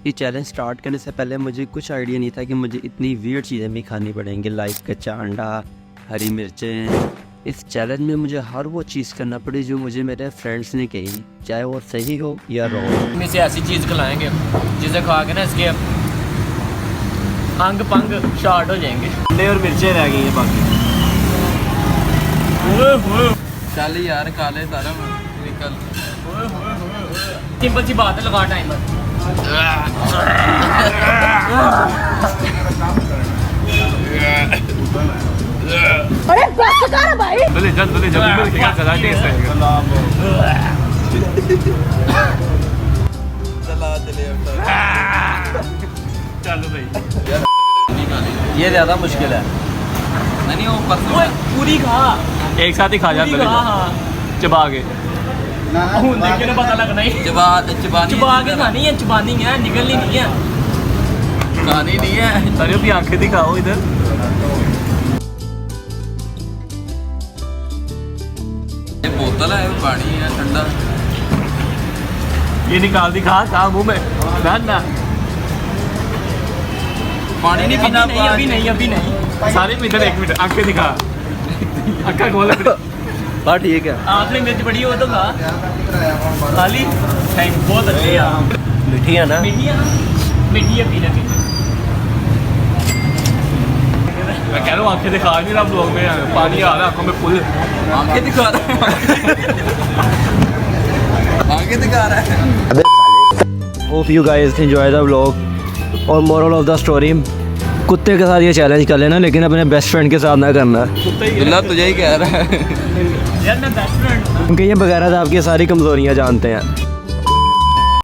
ये challenge start करने से पहले मुझे कुछ आइडिया नहीं था कि मुझे इतनी वियर्ड चीज़ें भी खानी पड़ेंगी, लाइक कच्चा अंडा, हरी मिर्चें। इस चैलेंज में मुझे हर वो चीज़ करना पड़ी जो मुझे मेरे फ्रेंड्स ने कही, चाहे वो सही हो या रॉन्ग। में से ऐसी चीज़ खिलाएंगे जिसे खा के ना इसके अंग पंग शॉर्ट हो जाएंगे। अंडे और मिर्चें रह गई हैं बाकी। चल यार काले तारा निकल। सिंपल सी बात है, लगा टाइमर। अरे बस कर भाई। जल्दी जल्दी क्या चला टेस्ट है। चलो भाई, ये ज़्यादा मुश्किल है। नहीं वो परसों पूरी खा, एक साथ ही खा जा पहले चबा के। ਹੁਣ ਦੇਖ ਕੇ ਨਾ पता लगना ही। चबा के खानी है, चबानी है, निकलनी नहीं है, खानी नहीं है। अरे अभी आंखें दिखाओ इधर। ये बोतल है, पानी है ठंडा। ये निकाल दिखा कहाँ मुँह में ना। पानी नहीं पीना, अभी नहीं। सारे में इधर 1 मिनट आंखें दिखा, आंखें खोल। हाँ ठीक है। आपने मिर्च बड़ी हो तो खा खाली। थैंक, बहुत अच्छे यार। मीठी है ना? मीठी है पीना पीना। मैं कह रहा हूँ आंखें दिखा नहीं रहा ब्लॉग में, पानी आ रहा है आंखों में फुल। आंखें दिखा रहा है। आंखें दिखा रहा है। Hope you guys enjoy the vlog. और मोरल ऑफ द स्टोरी, कुत्ते के साथ ये चैलेंज कर लेना, लेकिन अपने बेस्ट फ्रेंड के साथ ना करना। अल्लाह तुझे ही कह रहा है यार, मैं बेस्ट फ्रेंड, क्योंकि ये बगैर आपकी सारी कमजोरियां जानते हैं।